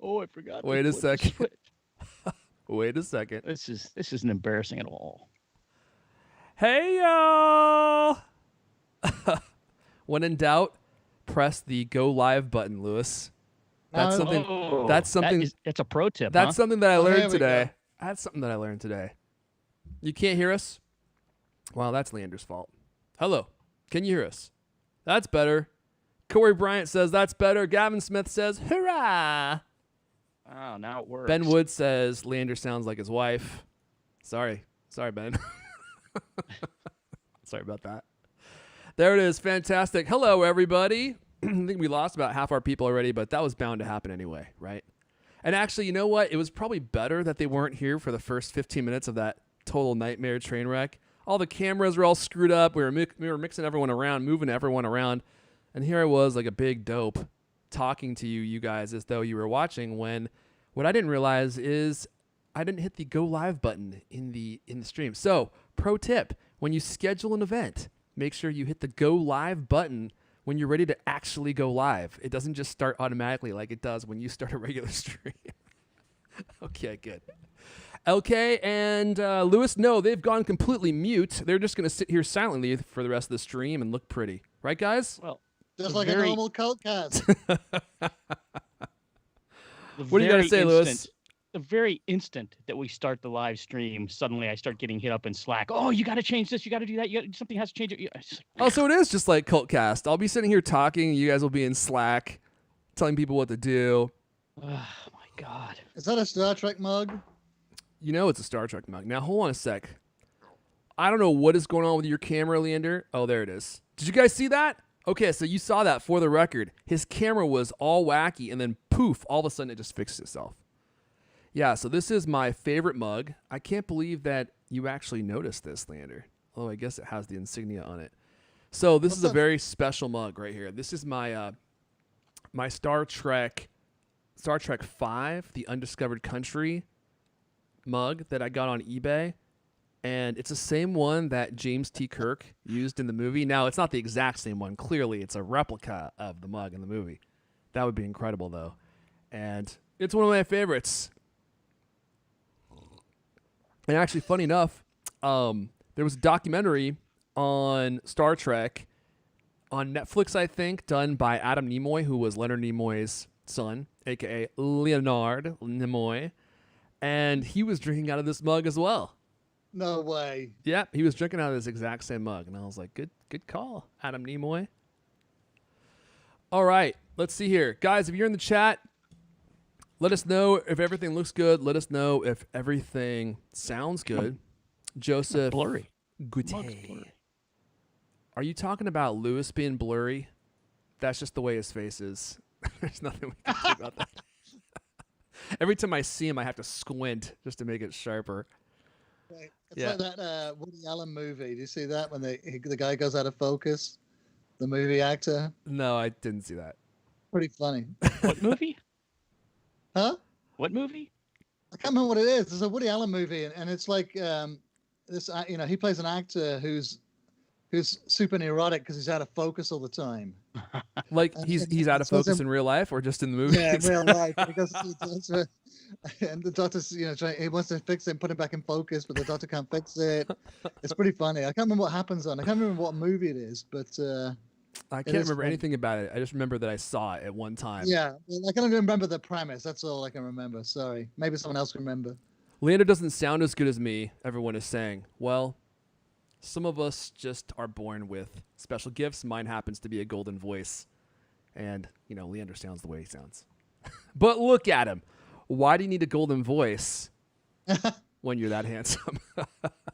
Oh, I forgot. Wait a second. Wait a second. This isn't embarrassing at all. Hey y'all! When in doubt, press the go live button, Lewis. That's something. Oh, That's something. That's a pro tip, That's something that I Oh, here learned we go. today. That's something that I learned today. You can't hear us? Well, that's Leander's fault. Hello. Can you hear us? That's better. Corey Bryant says that's better. Gavin Smith says hurrah. Oh, now it works. Ben Wood says Leander sounds like his wife. Sorry, Ben. Sorry about that. There it is. Fantastic. Hello, everybody. I think we lost about half our people already, but that was bound to happen anyway, right? And actually, you know what? It was probably better that they weren't here for the first 15 minutes of that total nightmare train wreck. All the cameras were all screwed up. We were mixing everyone around, moving everyone around. And here I was like a big dope talking to you guys as though you were watching, when what I didn't realize is I didn't hit the go live button in the stream. So, pro tip, when you schedule an event, make sure you hit the go live button when you're ready to actually go live. It doesn't just start automatically like it does when you start a regular stream. Okay, good. LK and Lewis, no, they've gone completely mute. They're just going to sit here silently for the rest of the stream and look pretty. Right, guys? Well, Just like a normal CultCast. What do you got to say, Lewis? The very instant that we start the live stream, suddenly I start getting hit up in Slack. Oh, you got to change this. You got to do that. Something has to change it. Oh, so it is just like CultCast. I'll be sitting here talking. You guys will be in Slack telling people what to do. Oh, my God. Is that a Star Trek mug? You know it's a Star Trek mug. Now, hold on a sec. I don't know what is going on with your camera, Leander. Oh, there it is. Did you guys see that? Okay, so you saw that for the record. His camera was all wacky, and then poof, all of a sudden it just fixed itself. Yeah, so this is my favorite mug. I can't believe that you actually noticed this, Leander. Although I guess it has the insignia on it. So this is a very special mug right here. This is my my Star Trek 5, The Undiscovered Country mug that I got on eBay. And it's the same one that James T. Kirk used in the movie. Now, it's not the exact same one. Clearly, it's a replica of the mug in the movie. That would be incredible, though. And it's one of my favorites. And actually, funny enough, there was a documentary on Star Trek on Netflix, I think, done by Adam Nimoy, who was Leonard Nimoy's son, a.k.a. Leonard Nimoy. And he was drinking out of this mug as well. No way. Yeah, he was drinking out of this exact same mug. And I was like, good call, Adam Nimoy. All right, let's see here. Guys, if you're in the chat, let us know if everything looks good. Let us know if everything sounds good. Joseph Blurry. Goutet. Are you talking about Lewis being blurry? That's just the way his face is. There's nothing we can do about that. Every time I see him, I have to squint just to make it sharper. Right. It's like that Woody Allen movie. Do you see that when the guy goes out of focus? The movie actor? No, I didn't see that. Pretty funny. What movie? Huh? What movie? I can't remember what it is. It's a Woody Allen movie, and it's like this. He plays an actor who's super neurotic because he's out of focus all the time. Like he's out of focus in real life or just in the movie? Yeah, in real life. Because and the doctor's, he wants to fix it and put it back in focus, but the doctor can't fix it. It's pretty funny. I can't remember what happens on. I can't remember what movie it is, but I can't remember anything about it. I just remember that I saw it at one time. Yeah, I can't remember the premise. That's all I can remember. Sorry. Maybe someone else can remember. Leander doesn't sound as good as me, everyone is saying. Well, some of us just are born with special gifts. Mine happens to be a golden voice. And, Leander sounds the way he sounds. But look at him. Why do you need a golden voice when you're that handsome?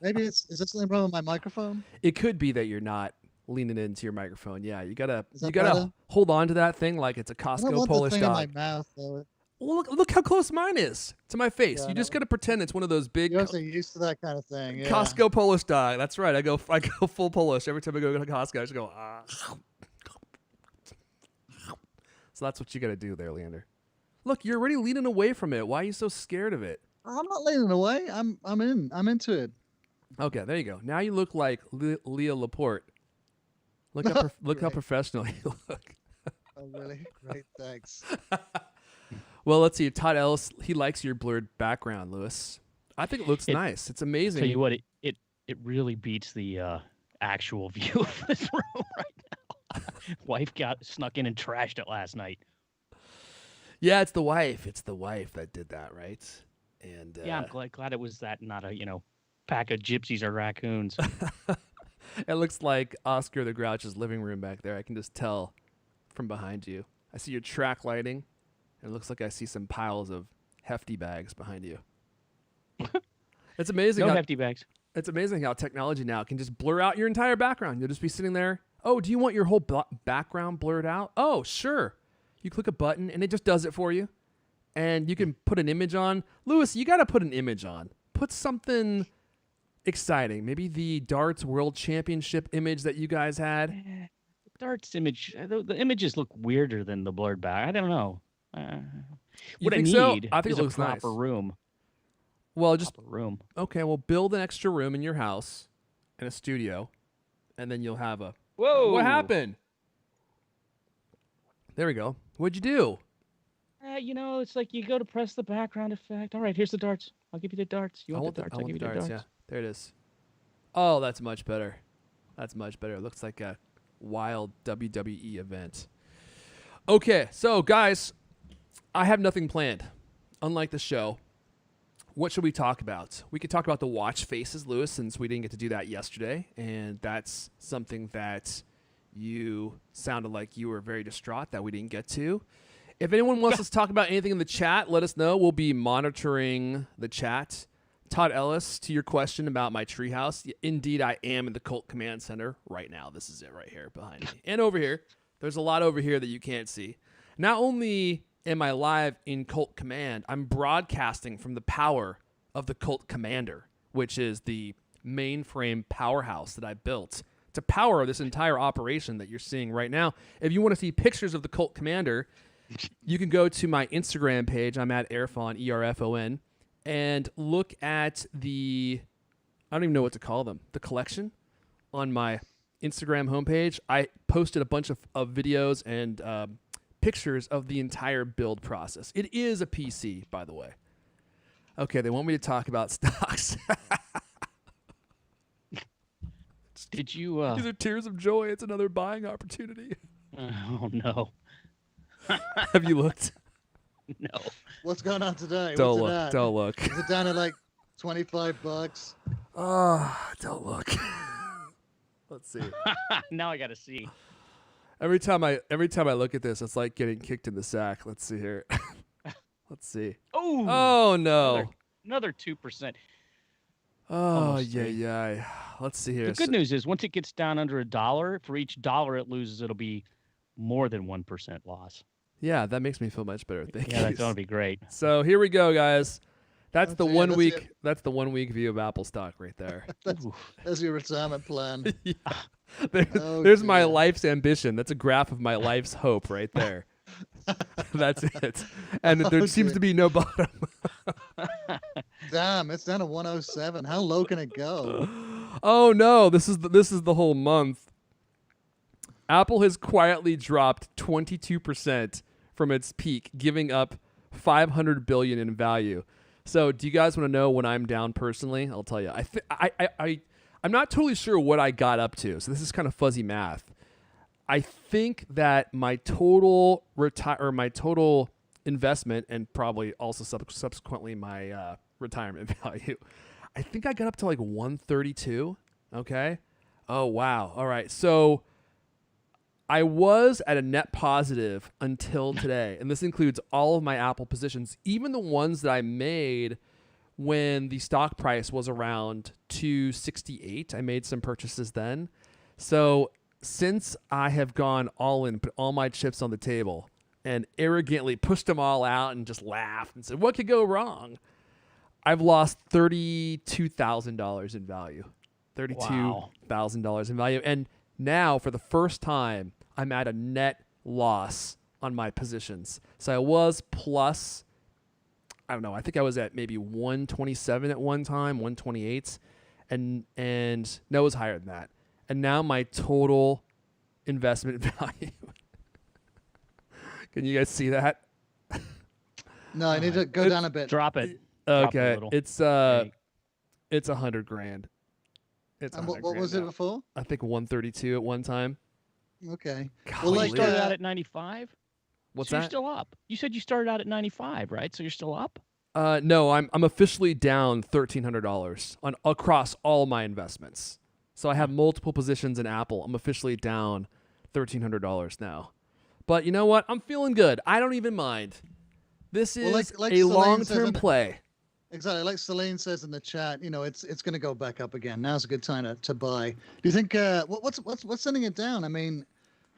Maybe is there something wrong with my microphone? It could be that you're not leaning into your microphone. Yeah, you gotta better? hold on to that thing like it's a Costco Polish thing dog. in my mouth, though. Well, look how close mine is to my face. You just gotta pretend it's one of those big. You're also used to that kind of thing. Yeah. Costco Polish dog. That's right. I go full Polish every time I go to Costco. I just go. So that's what you gotta do there, Leander. Look, you're already leaning away from it. Why are you so scared of it? I'm not leaning away. I'm into it. Okay, there you go. Now you look like Leah Laporte. Look how professional you look. Oh, really? Great, thanks. Well, let's see. Todd Ellis, he likes your blurred background, Lewis. I think it looks nice. It's amazing. Tell you what, it really beats the actual view of this room right now. Wife snuck in and trashed it last night. Yeah, it's the wife. It's the wife that did that, right? And yeah, I'm glad it was that, not a pack of gypsies or raccoons. It looks like Oscar the Grouch's living room back there. I can just tell from behind you. I see your track lighting. It looks like I see some piles of hefty bags behind you. It's amazing. No hefty bags. It's amazing how technology now can just blur out your entire background. You'll just be sitting there. Oh, do you want your whole background blurred out? Oh, sure. You click a button and it just does it for you. And you can put an image on. Lewis, you got to put an image on. Put something exciting. Maybe the Darts World Championship image that you guys had. Darts image. The images look weirder than the blurred back. I don't know. What I think need so? I think is it looks a proper nice. room. Well, just Proper room. okay. Well, build an extra room in your house and a studio, and then you'll have a. Whoa! What happened? There we go. What'd you do? It's like you go to press the background effect. All right, here's the darts. I'll give you the darts. You I want the darts? I I'll want give the you the darts. darts. Yeah, there it is. Oh, that's much better. That's much better. It looks like a wild WWE event. Okay, so guys, I have nothing planned. Unlike the show, what should we talk about? We could talk about the watch faces, Lewis, since we didn't get to do that yesterday, and that's something that you sounded like you were very distraught that we didn't get to. If anyone wants us to talk about anything in the chat, let us know. We'll be monitoring the chat. Todd Ellis, to your question about my treehouse, indeed, I am in the Cult Command Center right now. This is it right here behind me. And over here. There's a lot over here that you can't see. Not only am I live in Cult Command, I'm broadcasting from the power of the Cult Commander, which is the mainframe powerhouse that I built to power this entire operation that you're seeing right now. If you want to see pictures of the Cult Commander, you can go to my Instagram page. I'm at Erfon, E-R-F-O-N, and look at the, I don't even know what to call them, the collection on my Instagram homepage. I posted a bunch of videos and pictures of the entire build process. It is a PC, by the way. Okay, they want me to talk about stocks. Did you... These are tears of joy. It's another buying opportunity. Oh, no. Have you looked? No. What's going on today? Don't What's look. it at? Don't look. Is it down at like $25? Oh, don't look. Let's see. Now I got to see. Every time I look at this, it's like getting kicked in the sack. Let's see here. Let's see. Oh no. Another 2%. Oh yeah. Let's see here. The good news is once it gets down under $1, for each dollar it loses, it'll be more than 1% loss. Yeah, that makes me feel much better. Thank you. Yeah, that's going to be great. So here we go, guys. That's the 1 week. it. That's the 1 week view of Apple stock right there. That's your retirement plan. Yeah. Oh, There's my dear. life's ambition. That's a graph of my life's hope right there. That's it. And there seems to be no bottom. Damn, it's down to 107. How low can it go? Oh no, this is the whole month. Apple has quietly dropped 22% from its peak, giving up $500 billion in value. So, do you guys want to know when I'm down personally? I'll tell you. I'm not totally sure what I got up to. So this is kind of fuzzy math. I think that my total investment and probably also subsequently my retirement value, I think I got up to like 132. Okay. Oh wow. All right. So I was at a net positive until today, and this includes all of my Apple positions, even the ones that I made when the stock price was around 268. I made some purchases then. So since I have gone all in, put all my chips on the table, and arrogantly pushed them all out and just laughed and said, what could go wrong? I've lost $32,000 in value. $32,000 in value. And now, for the first time, I'm at a net loss on my positions. So I was plus, I don't know, I think I was at maybe 127 at one time, 128, and no, it was higher than that. And now my total investment value, can you guys see that? No, I need to go down a bit. Drop it. Drop it a Okay, little. it's Okay. it's $100,000. It's And 100 what grand was it now. before? I think 132 at one time. Okay. Golly. Well, You like, started out at 95. What's So you're that? still up. You said you started out at 95, right? So you're still up. No, I'm officially down $1,300 on across all my investments. So I have multiple positions in Apple. I'm officially down $1,300 now. But you know what? I'm feeling good. I don't even mind. This is Well, like a Celine says long-term in- play. exactly like Celine says in the chat, it's going to go back up again. Now's a good time to buy. Do you think what's sending it down? I mean,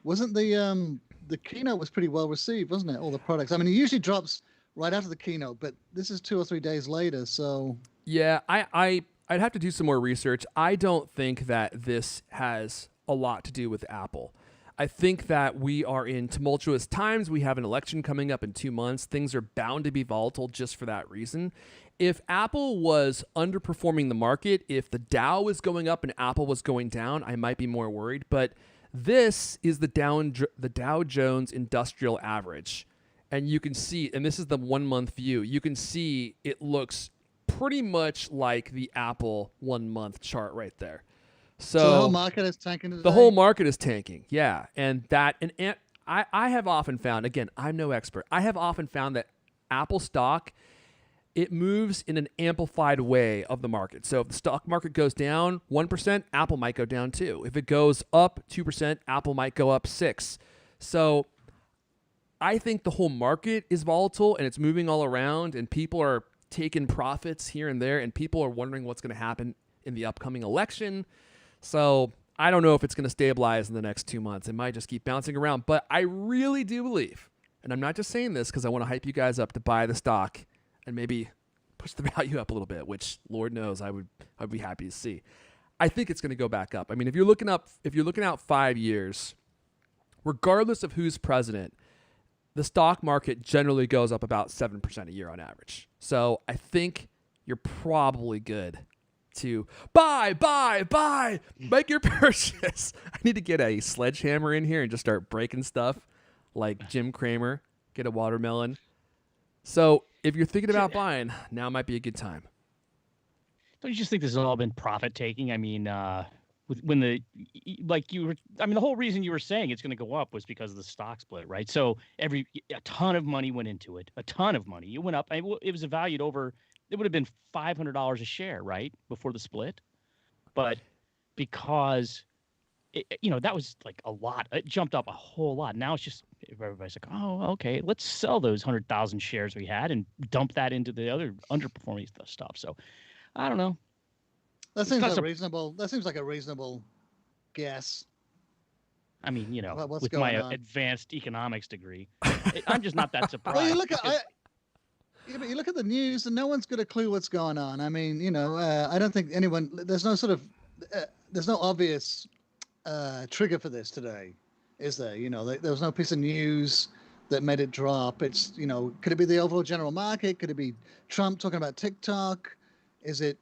wasn't the keynote was pretty well received, wasn't it? All the products. I mean, it usually drops right after the keynote, but this is 2 or 3 days later, so Yeah, I'd have to do some more research. I don't think that this has a lot to do with Apple. I think that we are in tumultuous times. We have an election coming up in 2 months. Things are bound to be volatile just for that reason. If Apple was underperforming the market, if the Dow was going up and Apple was going down, I might be more worried. But this is the Dow Jones Industrial Average. And you can see, and this is the 1 month view, you can see it looks pretty much like the Apple 1 month chart right there. so the whole market is tanking today? The whole market is tanking, yeah. And I have often found, again, I'm no expert, I have often found that Apple stock, it moves in an amplified way of the market. So if the stock market goes down 1%, Apple might go down 2. If it goes up 2%, Apple might go up 6. So I think the whole market is volatile and it's moving all around and people are taking profits here and there and people are wondering what's going to happen in the upcoming election. So I don't know if it's going to stabilize in the next 2 months. It might just keep bouncing around. But I really do believe, and I'm not just saying this because I want to hype you guys up to buy the stock and maybe push the value up a little bit, which Lord knows I'd be happy to see. I think it's going to go back up. I mean, if you're looking out 5 years, regardless of who's president, the stock market generally goes up about 7% a year on average. So I think you're probably good to buy, make your purchase. I need to get a sledgehammer in here and just start breaking stuff like Jim Cramer, get a watermelon. So if you're thinking about buying, now might be a good time. Don't you just think this has all been profit taking? I mean, when the whole reason you were saying it's going to go up was because of the stock split, right? So a ton of money went into it, a ton of money. It went up. It was valued over. It would have been $500 a share, right, before the split, but because that was like a lot. It jumped up a whole lot. Now it's just everybody's like, oh, okay, let's sell those 100,000 shares we had and dump that into the other underperforming stuff. So I don't know. That seems like reasonable. That seems like a reasonable guess. I mean, What's with going my on? advanced economics degree, I'm just not that surprised. Well, you look at because- but you look at the news, and no one's got a clue what's going on. I mean, I don't think anyone. There's no sort of, there's no obvious trigger for this today, is there? There was no piece of news that made it drop. It's could it be the overall general market? Could it be Trump talking about TikTok? Is it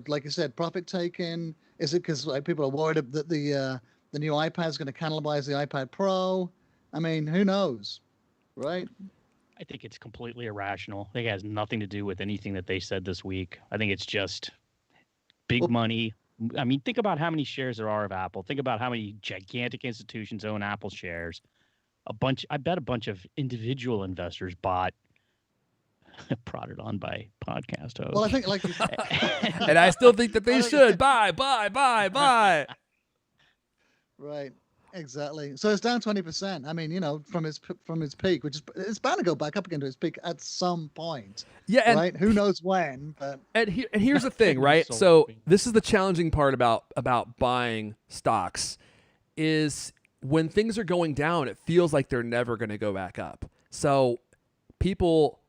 like you said, profit taking? Is it because people are worried that the new iPad is going to cannibalize the iPad Pro? I mean, who knows, right? I think it's completely irrational. I think it has nothing to do with anything that they said this week. I think it's just big money. I mean, think about how many shares there are of Apple. Think about how many gigantic institutions own Apple shares. I bet a bunch of individual investors bought, prodded on by podcast hosts. Well, I think And I still think that they should buy. Right. Exactly. So it's down 20%. I mean, from its peak, which is it's bound to go back up again to its peak at some point. Yeah, and right. Who knows when? But and here's the thing, right? So this is the challenging part about buying stocks, is when things are going down, it feels like they're never going to go back up. So people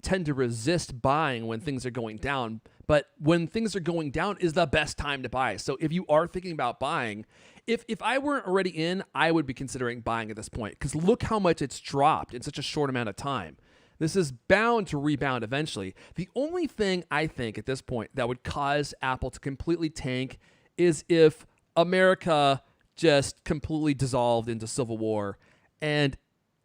tend to resist buying when things are going down, but when things are going down is the best time to buy. So if you are thinking about buying, if I weren't already in, I would be considering buying at this point, because look how much it's dropped in such a short amount of time. This is bound to rebound eventually. The only thing I think at this point that would cause Apple to completely tank is if America just completely dissolved into civil war. And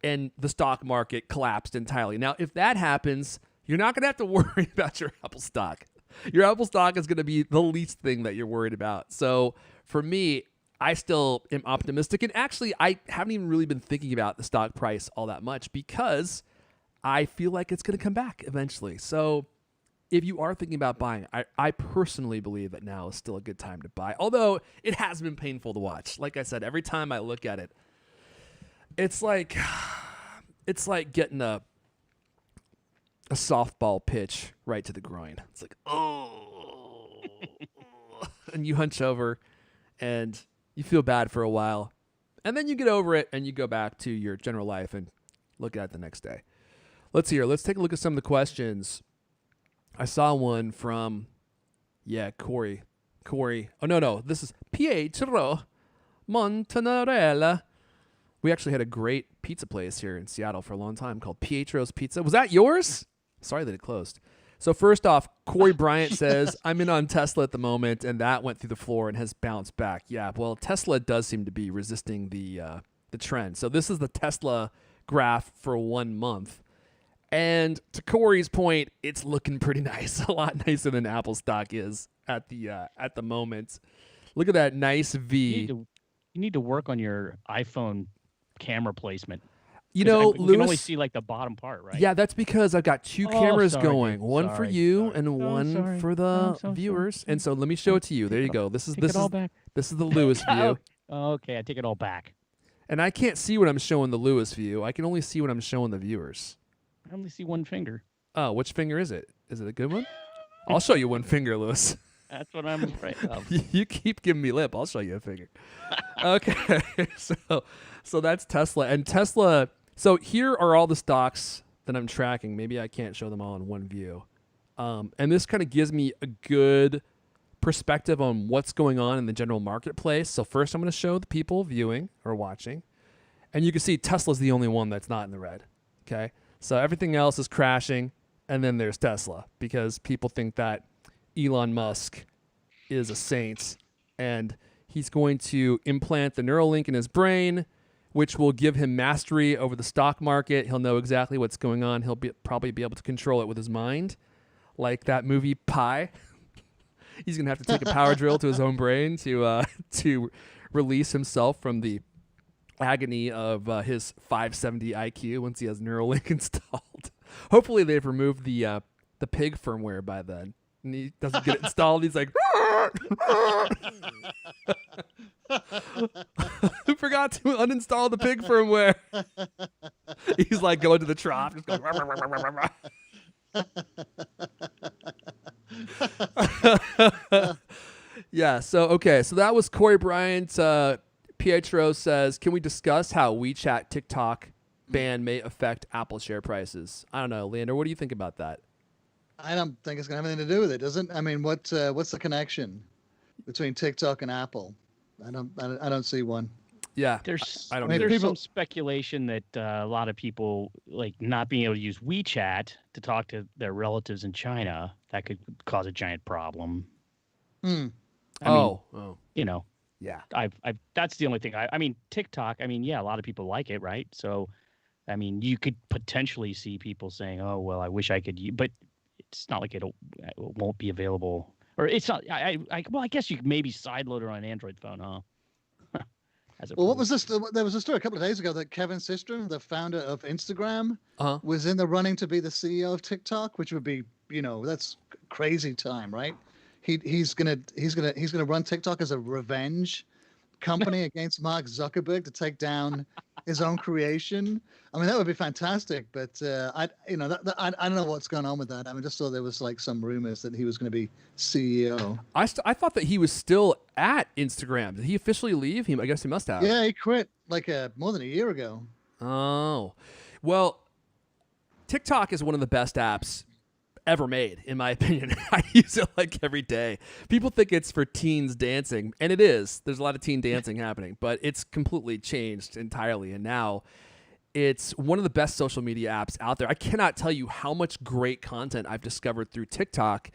and the stock market collapsed entirely. Now, if that happens, you're not going to have to worry about your Apple stock. Your Apple stock is going to be the least thing that you're worried about. So for me, I still am optimistic. And actually, I haven't even really been thinking about the stock price all that much because I feel like it's going to come back eventually. So if you are thinking about buying, I personally believe that now is still a good time to buy. Although it has been painful to watch. Like I said, every time I look at it, it's like getting a softball pitch right to the groin. It's like, oh. And you hunch over and you feel bad for a while. And then you get over it and you go back to your general life and look at it the next day. Let's take a look at some of the questions. I saw one from, Corey. Oh, no. This is Pietro Montanarella. We actually had a great pizza place here in Seattle for a long time called Pietro's Pizza. Was that yours? Sorry that it closed. So first off, Corey Bryant says, I'm in on Tesla at the moment, and that went through the floor and has bounced back. Yeah, well, Tesla does seem to be resisting the trend. So this is the Tesla graph for 1 month. And to Corey's point, it's looking pretty nice, a lot nicer than Apple stock is at the moment. Look at that nice V. You need to work on your iPhone camera placement. You know, you Lewis, can only see like the bottom part, right? Yeah, that's because I've got two cameras sorry, going, dude. one for you and one for the so viewers. sorry. And so let me show it to you. There you go. This is the Lewis view. Okay, I take it all back. And I can't see what I'm showing the Lewis view. I can only see what I'm showing the viewers. I only see one finger. Oh, which finger is it? Is it a good one? I'll show you one finger, Lewis. That's what I'm afraid of. You keep giving me lip. I'll show you a finger. Okay, so that's Tesla. And Tesla, so here are all the stocks that I'm tracking. Maybe I can't show them all in one view. And this kind of gives me a good perspective on what's going on in the general marketplace. So first I'm going to show the people viewing or watching. And you can see Tesla's the only one that's not in the red. Okay, so everything else is crashing. And then there's Tesla because people think that Elon Musk is a saint and he's going to implant the Neuralink in his brain, which will give him mastery over the stock market. He'll know exactly what's going on. He'll probably be able to control it with his mind, like that movie Pi. He's going to have to take a power drill to his own brain to release himself from the agony of his 570 IQ once he has Neuralink installed. Hopefully they've removed the pig firmware by then. And he doesn't get it installed. He's like, who forgot to uninstall the pig firmware? He's like going to the trough, just going. Yeah. So that was Corey Bryant. Pietro says, can we discuss how WeChat TikTok ban may affect Apple share prices? I don't know, Leander. What do you think about that? I don't think it's going to have anything to do with it, does it? I mean, what's the connection between TikTok and Apple? I don't see one. Yeah, there's I don't. There's some speculation that a lot of people like not being able to use WeChat to talk to their relatives in China. That could cause a giant problem. Hmm. I mean, oh, you know. Yeah. I've that's the only thing. I mean, TikTok. I mean, yeah, a lot of people like it, right? So, I mean, you could potentially see people saying, "Oh, well, I wish I could," but it's not like it won't be available, or it's not. Well, I guess you could maybe sideload it on an Android phone, huh? Well, what was this? There was a story a couple of days ago that Kevin Systrom, the founder of Instagram, was in the running to be the CEO of TikTok, which would be, that's crazy time, right? He's gonna run TikTok as a revenge company against Mark Zuckerberg to take down his own creation. I mean, that would be fantastic. But I don't know what's going on with that. I mean, just saw there was like some rumors that he was going to be CEO. I thought that he was still at Instagram. Did he officially leave? I guess he must have. Yeah, he quit like more than a year ago. Oh, well, TikTok is one of the best apps ever made, in my opinion. I use it like every day. People think it's for teens dancing, and it is. There's a lot of teen dancing happening, but it's completely changed entirely, and now it's one of the best social media apps out there. I cannot tell you how much great content I've discovered through TikTok,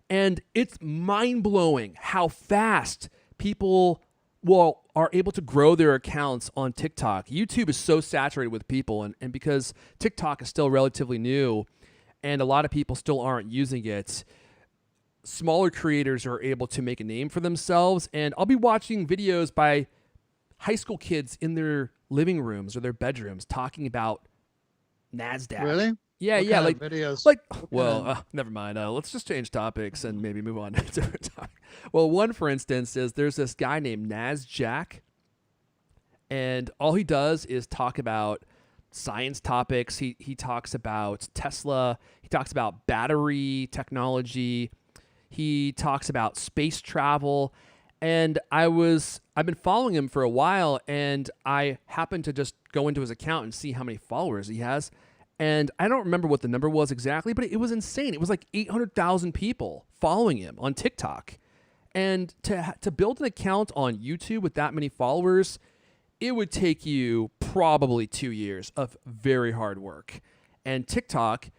and it's mind-blowing how fast people are able to grow their accounts on TikTok. YouTube is so saturated with people, and because TikTok is still relatively new and a lot of people still aren't using it, smaller creators are able to make a name for themselves. And I'll be watching videos by high school kids in their living rooms or their bedrooms talking about NASDAQ. Really? Yeah, What yeah, kind like of videos? like What well, kind never mind. Let's just change topics and maybe move on to a different topic. Well, one for instance is there's this guy named NASJack, and all he does is talk about science topics. He talks about Tesla. He talks about battery technology. He talks about space travel. And I've been following him for a while, and I happened to just go into his account and see how many followers he has. And I don't remember what the number was exactly, but it was insane. It was like 800,000 people following him on TikTok. And to build an account on YouTube with that many followers, it would take you probably 2 years of very hard work. And TikTok,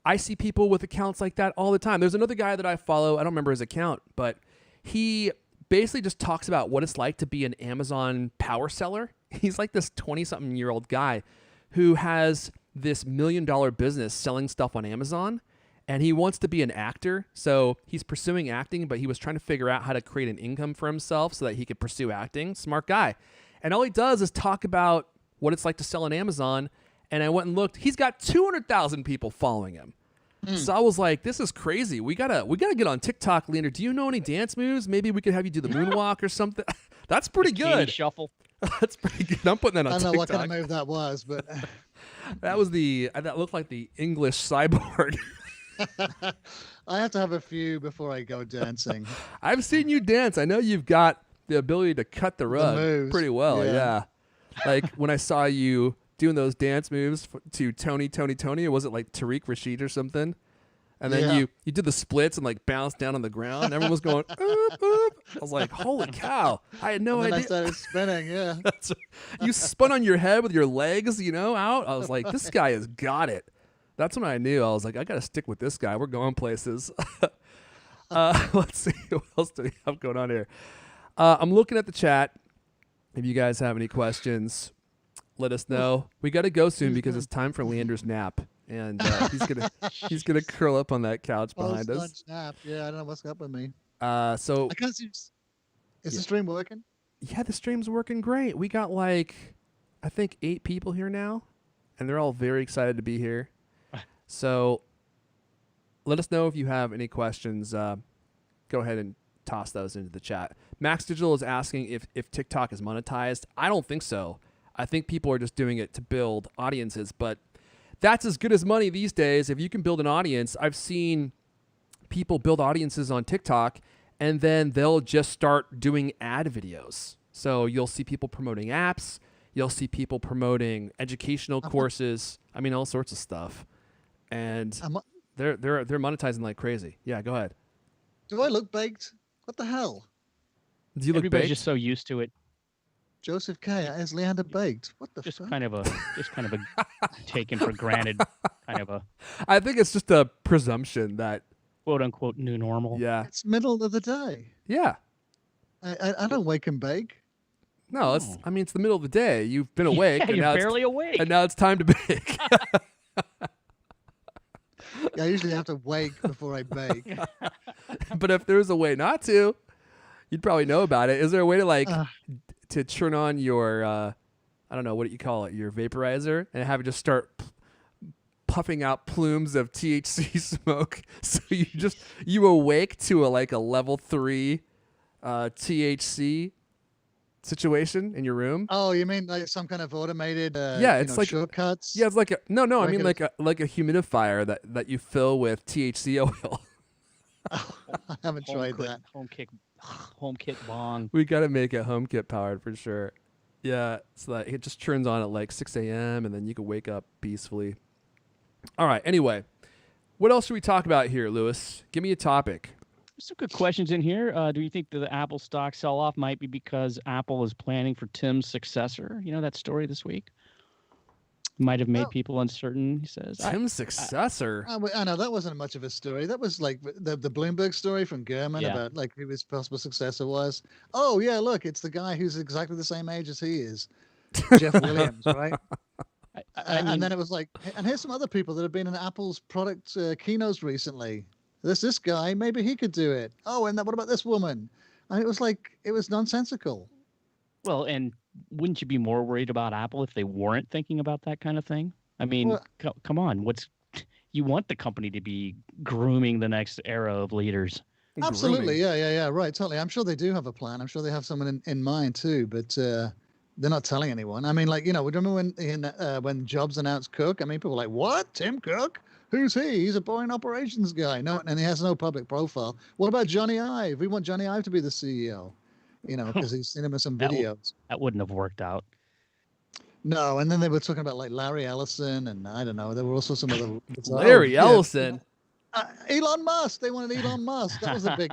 I see people with accounts like that all the time. There's another guy that I follow. I don't remember his account, but he basically just talks about what it's like to be an Amazon power seller. He's like this 20-something-year-old guy who has this $1 million business selling stuff on Amazon, and he wants to be an actor. So he's pursuing acting, but he was trying to figure out how to create an income for himself so that he could pursue acting. Smart guy. And all he does is talk about what it's like to sell on Amazon. And I went and looked. He's got 200,000 people following him. So I was like, this is crazy. We gotta get on TikTok, Leander. Do you know any dance moves? Maybe we could have you do the moonwalk or something. That's pretty good. Shuffle. That's pretty good. I'm putting that on I don't TikTok. know what kind of move that was, but That looked like the English cyborg. I have to have a few before I go dancing. I've seen you dance. I know you've got the ability to cut the rug moves, pretty well. yeah. Yeah. Like when I saw you doing those dance moves to Tony, or was it like Tariq Rashid or something? And then Yeah. you did the splits and like bounced down on the ground. Everyone was going, oop, oop. I was like, holy cow. I had no And then I idea. started spinning, yeah. You spun on your head with your legs, out. I was like, this guy has got it. That's when I knew. I was like, I got to stick with this guy. We're going places. Let's see. What else do we have going on here? I'm looking at the chat. If you guys have any questions, let us know. We got to go soon because it's time for Leander's nap. And he's gonna curl up on that couch behind us. Post-lunch nap. Yeah, I don't know what's up with me. So I can't see. Is the stream working? yeah, the stream's working great. We got like, I think 8 people here now, and they're all very excited to be here. So let us know if you have any questions. Go ahead and toss those into the chat. Max Digital is asking if TikTok is monetized. I don't think so. I think people are just doing it to build audiences, but that's as good as money these days. If you can build an audience, I've seen people build audiences on TikTok, and then they'll just start doing ad videos. So you'll see people promoting apps. You'll see people promoting educational courses. I mean, all sorts of stuff. And they're monetizing like crazy. Yeah, go ahead. Do I look baked? What the hell? Do you look Everybody's baked? just so used to it. Joseph K. Is Leander baked? What the Just fuck? kind of a taken for granted kind of a I think it's just a presumption that, quote unquote new normal. yeah. It's middle of the day. Yeah. I don't wake and bake. No, it's the middle of the day. You've been awake. Yeah, and you're now barely awake. And now it's time to bake. I usually have to wake before I bake. But if there's a way not to, you'd probably know about it. Is there a way to to turn on your, I don't know, what do you call it, your vaporizer, and have it just start puffing out plumes of THC smoke? So you awake to a level 3 THC situation in your room? Oh, you mean like some kind of automated it's like shortcuts? Yeah, it's like I mean Regular- like a humidifier that you fill with THC oil. I haven't tried that. Home kit bong. We got to make it HomeKit powered for sure. Yeah, so that it just turns on at like 6 a.m. and then you can wake up peacefully. All right. Anyway, what else should we talk about here, Lewis? Give me a topic. There's some good questions in here. Do you think that the Apple stock sell-off might be because Apple is planning for Tim's successor? You know that story this week? Might have made Oh, people uncertain. He says. Tim's I successor. I know that wasn't much of a story. That was like the Bloomberg story from Gurman yeah. about like who his possible successor was. Oh yeah, look, it's the guy who's exactly the same age as he is, Jeff Williams, right? I And mean, then it was like, and here's some other people that have been in Apple's product keynotes recently. There's this guy, maybe he could do it. Oh, and what about this woman? And it was like it was nonsensical. well, and wouldn't you be more worried about Apple if they weren't thinking about that kind of thing? I mean, Well, come on. You want the company to be grooming the next era of leaders? absolutely, Grooming. yeah, right, totally. I'm sure they do have a plan. I'm sure they have someone in mind too, but they're not telling anyone. I mean, like remember when Jobs announced Cook? I mean, people were like, "What? Tim Cook? Who's he? He's a boring operations guy." No, and he has no public profile. What about Johnny Ive? We want Johnny Ive to be the CEO, because he's seen him in some That videos. that wouldn't have worked out. No, and then they were talking about like Larry Ellison, and I don't know. There were also some other Larry Ellison. Elon Musk. They wanted Elon Musk. That was a big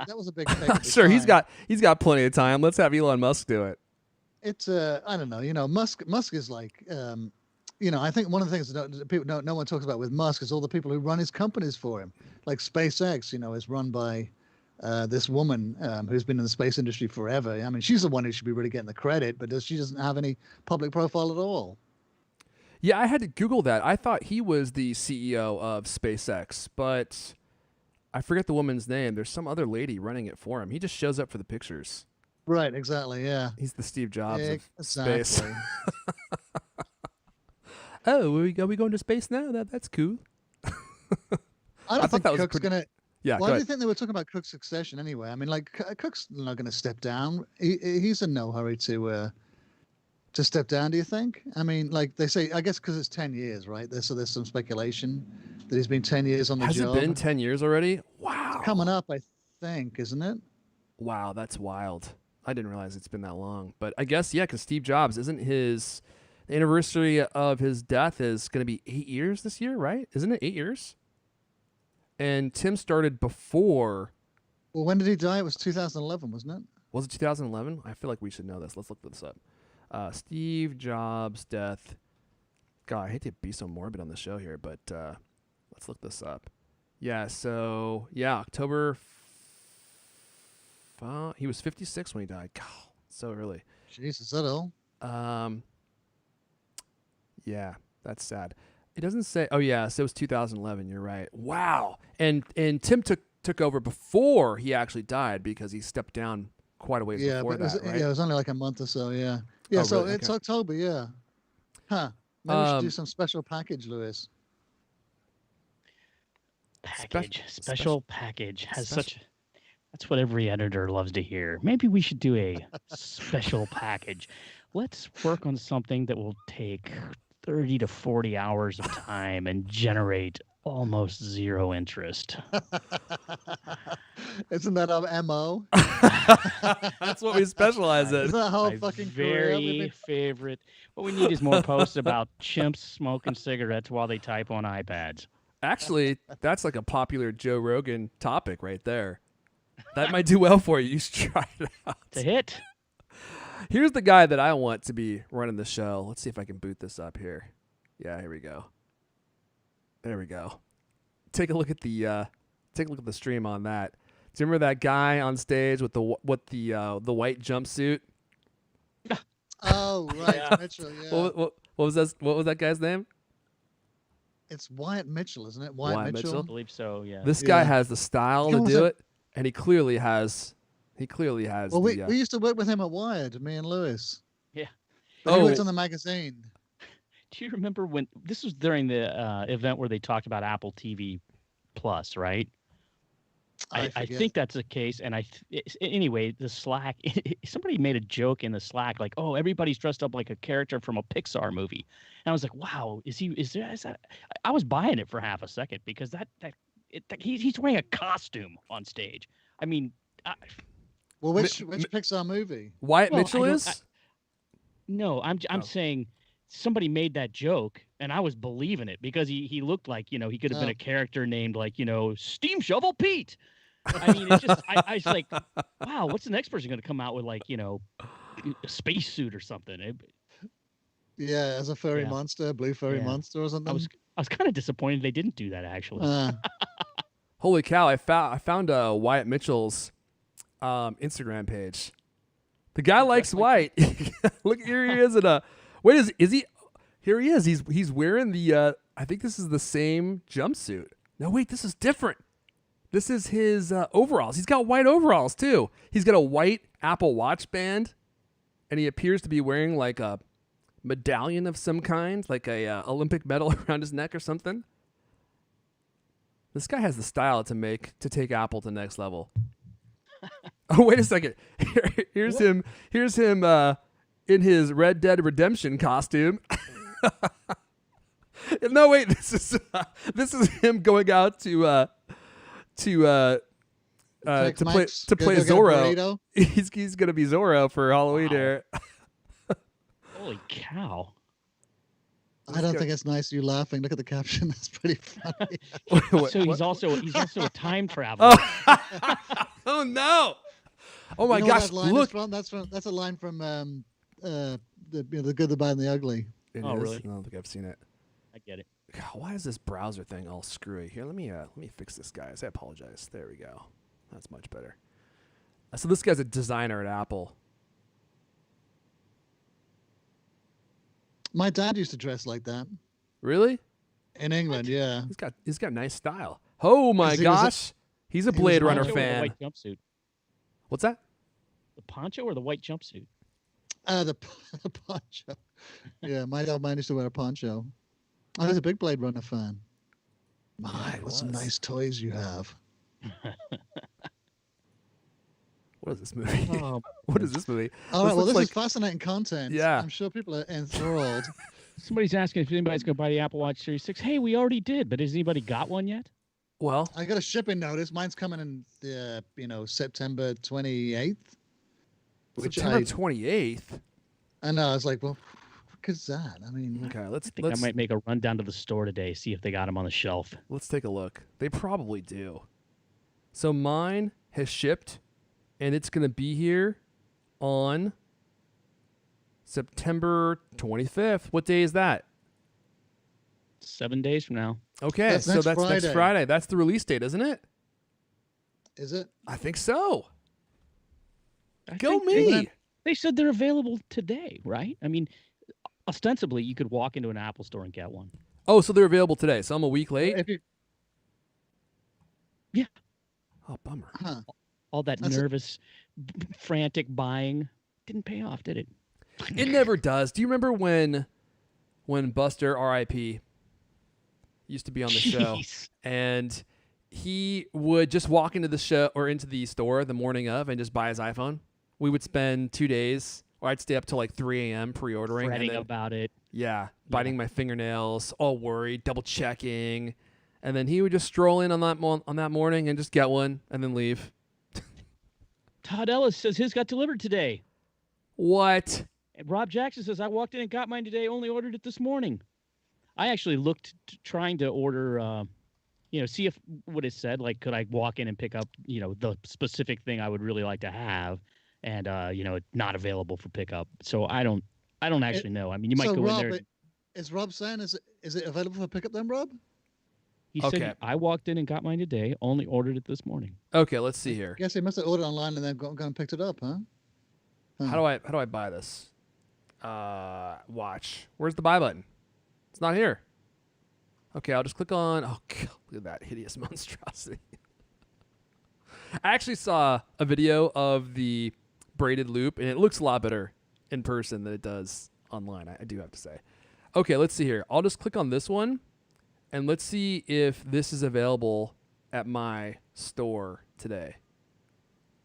thing at the Sure, time. he's got plenty of time. Let's have Elon Musk do it. It's I don't know. Musk is like I think one of the things that no one talks about with Musk is all the people who run his companies for him. Like SpaceX, is run by this woman who's been in the space industry forever. I mean, she's the one who should be really getting the credit, but she doesn't have any public profile at all. Yeah, I had to Google that. I thought he was the CEO of SpaceX, but I forget the woman's name. There's some other lady running it for him. He just shows up for the pictures. Right, exactly, yeah. He's the Steve Jobs of Exactly. space. Oh, are we going to space now? That's cool. I I don't thought think that was Cook's pretty- gonna. Yeah, Why go do you ahead. think they were talking about Cook's succession anyway? I mean, like Cook's not going to step down. He's in no hurry to step down. Do you think? I mean, like they say, I guess because it's 10 years, right? There's some speculation that he's been 10 years on the Has job. it been 10 years already? Wow. Coming up, I think, isn't it? Wow, that's wild. I didn't realize it's been that long. But I guess, yeah, because Steve Jobs, isn't his the anniversary of his death is going to be 8 years this year, right? Isn't it 8 years? And Tim started before. Well, when did he die? It was 2011, wasn't it? Was it 2011? I feel like we should know this. Let's look this up. Steve Jobs' death. God, I hate to be so morbid on the show here, but let's look this up. Yeah, so, October. He was 56 when he died. God, so early. Jeez, is that all? Yeah, that's sad. It doesn't say. Oh yeah, so it was 2011. You're right. Wow. And Tim took over before he actually died because he stepped down quite a ways Yeah, before but that. Right? it was only like a month or so. Yeah, yeah. Oh, So really? it's Okay. October. Yeah. Huh. Maybe we should do Um, some special package, Lewis. Special package has Special- such. That's what every editor loves to hear. Maybe we should do a special package. Let's work on something that will take 30 to 40 hours of time and generate almost zero interest. Isn't that our MO? That's what we specialize Is in. that whole My fucking career? We've very been- favorite. What we need is more posts about chimps smoking cigarettes while they type on iPads. Actually, that's like a popular Joe Rogan topic right there. That might do well for you. You should try it out. It's a hit. Here's the guy that I want to be running the show. Let's see if I can boot this up here. Yeah, here we go. There we go. Take a look at the stream on that. Do you remember that guy on stage with the white jumpsuit? Oh right, Yeah. Mitchell. Yeah, What was that? What was that guy's name? it's Wyatt Mitchell, isn't it? Wyatt I Mitchell? believe so, yeah. This guy Yeah. has the style He to was do a- it, and he clearly has. He clearly has. Well, the, we used to work with him at Wired, me and Lewis. Yeah. But he Oh. worked on the magazine. Do you remember when this was during the event where they talked about Apple TV Plus, right? I forget. think that's the case. And anyway, the Slack, somebody made a joke in the Slack, like, oh, everybody's dressed up like a character from a Pixar movie. And I was like, wow, is that? I was buying it for half a second because he's wearing a costume on stage. I mean, Well, which Pixar movie? Wyatt well, Mitchell I don't- is. no, I'm Oh. saying somebody made that joke and I was believing it because he looked like, he could have been Oh. a character named like, Steam Shovel Pete. I mean, it's just, I was like, wow, what's the next person going to come out with like, a spacesuit or something? Yeah, as a furry Yeah. monster, blue furry Yeah. monster or something. I was kind of disappointed they didn't do that actually. Holy cow! I found Wyatt Mitchell's Instagram page. The guy likes white. Look, here he is in a. Wait, is he? Here he is. He's wearing the. I think this is the same jumpsuit. No, wait, this is different. This is his overalls. He's got white overalls too. He's got a white Apple Watch band, and he appears to be wearing like a medallion of some kind, like a Olympic medal around his neck or something. This guy has the style to take Apple to the next level. Oh, wait a second. Here's him. Here's him in his Red Dead Redemption costume. No, wait. This is him going out to play Zorro. He's gonna be Zorro for Halloween here. Holy cow! I don't think it's nice you laughing. Look at the caption. That's pretty funny. He's also a time traveler. Oh no! Oh my you know gosh! That line Look, is from? That's a line from the Good, the Bad, and the Ugly. Oh, really? I don't think I've seen it. I get it. God, why is this browser thing all screwy? Here, let me fix this, guys. I apologize. There we go. That's much better. So this guy's a designer at Apple. My dad used to dress like that. Really? In England, yeah. He's got nice style. Oh my gosh! He's a Blade Runner Poncho or the fan. white jumpsuit. What's that? The poncho or the white jumpsuit? The poncho. Yeah, my old man used to wear a poncho. I was a big Blade Runner fan. My, what some nice toys you have. What is this movie? Oh, What is this movie? All right, well, this looks is fascinating content. Yeah. I'm sure people are enthralled. Somebody's asking if anybody's going to buy the Apple Watch Series 6. Hey, we already did, but has anybody got one yet? Well, I got a shipping notice. Mine's coming in, September 28th. September 28th. I know. I was like, well, what is that? I mean, Okay, I think I might make a run down to the store today, see if they got them on the shelf. let's take a look. They probably do. So mine has shipped, and it's going to be here on September 25th. What day is that? 7 days from now. Okay, That's so next that's next Friday. Friday. That's the release date, isn't it? is it? I think so. I Go think me. They said they're available today, right? I mean, ostensibly, you could walk into an Apple store and get one. Oh, so they're available today. So I'm a week late. If you, Oh, bummer. huh. All that That's nervous, frantic buying didn't pay off, did it? It never does. Do you remember when Buster, R.I.P., used to be on the show, Jeez. and he would just walk into the show or into the store the morning of and just buy his iPhone? We would spend 2 days, or I'd stay up till like 3 a.m. pre-ordering. Fretting and then, about it. yeah, biting my fingernails, all worried, double checking, and then he would just stroll in on that morning and just get one and then leave. Todd Ellis says his got delivered today. What? And Rob Jackson says, I walked in and got mine today, only ordered it this morning. I actually looked trying to order, see if what it said, like, could I walk in and pick up, the specific thing I would really like to have, and, not available for pickup. So I don't actually know. I mean, you might So go Rob, in there. is Rob saying, is it available for pickup then, Rob? He Okay. said, I walked in and got mine today, only ordered it this morning. Okay, let's see here. Guess he must have ordered online and then gone and picked it up, huh? How do I buy this? Watch. Where's the buy button? It's not here. Okay, I'll just click on. Oh, God, look at that hideous monstrosity. I actually saw a video of the braided loop, and it looks a lot better in person than it does online. I do have to say. Okay, let's see here. I'll just click on this one, and let's see if this is available at my store today.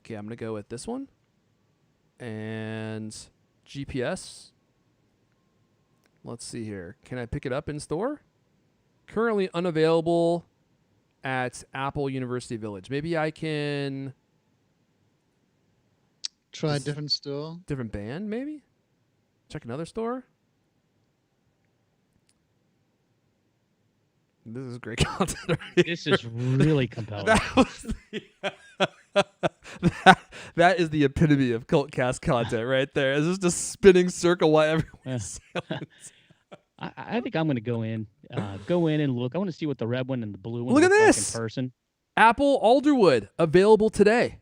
Okay, I'm gonna go with this one. And GPS. Let's see here. Can I pick it up in store? Currently unavailable at Apple University Village. Maybe I can Try a different store. different band, maybe? Check another store. This is great content. This is really compelling. That That is the epitome of CultCast content right there. It's just a spinning circle while everyone's sailing. I think I'm going to go in and look. I want to see what the red one and the blue one Look at look like this! in person. Apple Alderwood available today.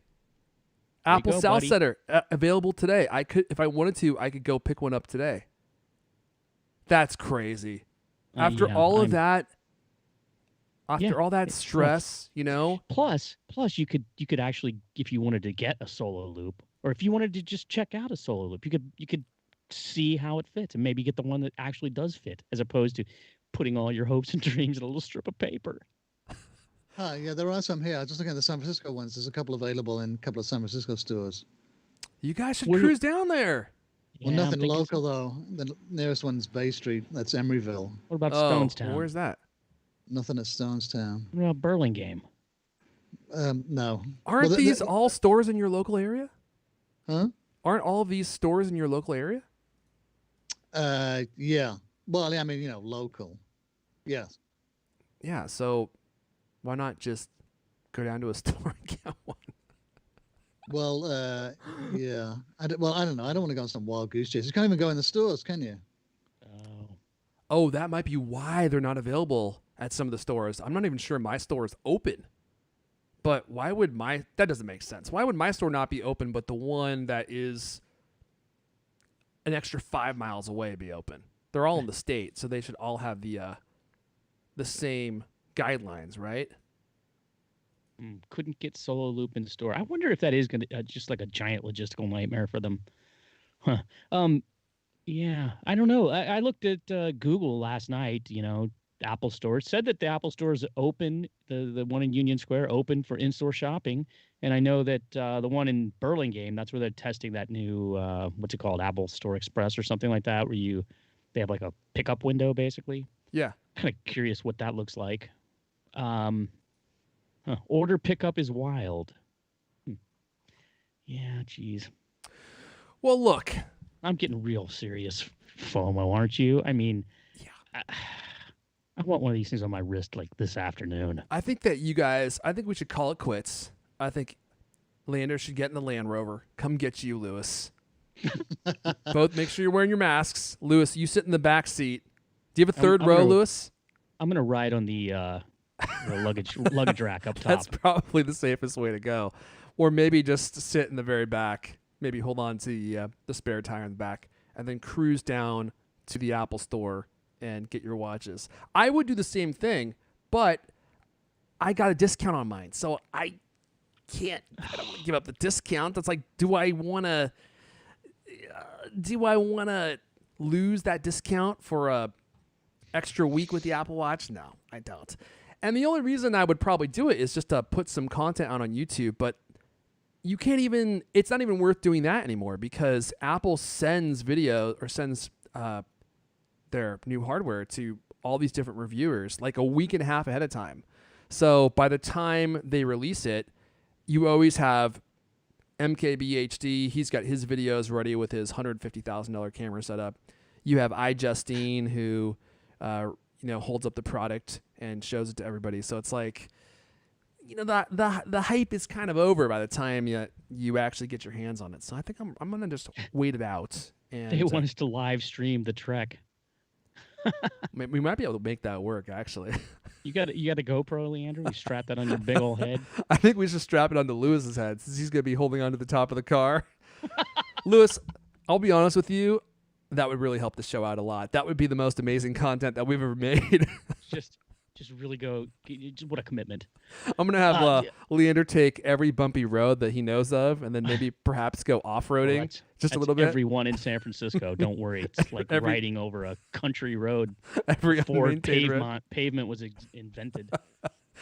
There you Apple go, South buddy. Center available today. I could, if I wanted to, I could go pick one up today. That's crazy. After Yeah, all of I'm- that, after Yeah, all that it's stress, you know. Plus, you could actually, if you wanted to get a solo loop, or if you wanted to just check out a solo loop, you could see how it fits and maybe get the one that actually does fit, as opposed to putting all your hopes and dreams in a little strip of paper. Yeah, there are some here. I was just looking at the San Francisco ones. There's a couple available in a couple of San Francisco stores. You guys should Where- cruise down there. Well, Yeah, I'm nothing thinking local so. though. The nearest one's Bay Street. That's Emeryville. What about Oh, Stonestown? where's that? Nothing at Stonestown. What about Burlingame? No. Aren't Well, these all stores in your local area? Huh? Aren't all of these stores in your local area? Yeah. Well, I mean, local. Yes. Yeah, so why not just go down to a store and get one? Well, yeah. I don't know. I don't want to go on some wild goose chase. You can't even go in the stores, can you? Oh, that might be why they're not available at some of the stores. I'm not even sure my store is open. But why would that doesn't make sense. Why would my store not be open, but the one that is an extra 5 miles away be open? They're all in the state, so they should all have the same guidelines, right? Couldn't get solo loop in store. I wonder if that is going to just like a giant logistical nightmare for them. Huh. Yeah, I don't know. I looked at Google last night. Apple Store said that the Apple Store is open. The one in Union Square open for in-store shopping, and I know that the one in Burlingame, that's where they're testing that new what's it called, Apple Store Express or something like that, where they have like a pickup window basically. Yeah. Kind of curious what that looks like. Order pickup is wild. Yeah, geez. Well, look. I'm getting real serious FOMO, aren't you? I mean, Yeah. I want one of these things on my wrist like this afternoon. I think we should call it quits. I think Leander should get in the Land Rover. Come get you, Lewis. Both make sure you're wearing your masks. Lewis, you sit in the back seat. Do you have a third I'm row, gonna- Lewis? I'm gonna ride on the luggage rack up top. That's probably the safest way to go. Or maybe just sit in the very back. Maybe hold on to the spare tire in the back, and then cruise down to the Apple Store and get your watches. I would do the same thing, but I got a discount on mine, so I don't want to give up the discount. That's like, do I want to lose that discount for a extra week with the Apple Watch? No, I don't. And the only reason I would probably do it is just to put some content out on YouTube, but it's not even worth doing that anymore because Apple sends video or sends their new hardware to all these different reviewers like a week and a half ahead of time. So by the time they release it, you always have MKBHD. He's got his videos ready with his $150,000 camera setup. You have iJustine who, holds up the product and shows it to everybody. So it's like, the hype is kind of over by the time you actually get your hands on it. So I think I'm gonna just wait it out. And They want us to live stream the Trek. we might be able to make that work. Actually, You got a GoPro, Leander? You strap that on your big old head. I think we should strap it onto Lewis's head since he's gonna be holding onto the top of the car. Lewis, I'll be honest with you. That would really help the show out a lot. That would be the most amazing content that we've ever made. Just really go. What a commitment. I'm going to have yeah. Leander take every bumpy road that he knows of and then maybe perhaps go off-roading just a That's little bit. Everyone in San Francisco. Don't worry. It's like riding over a country road Every before unmaintained road. pavement was invented.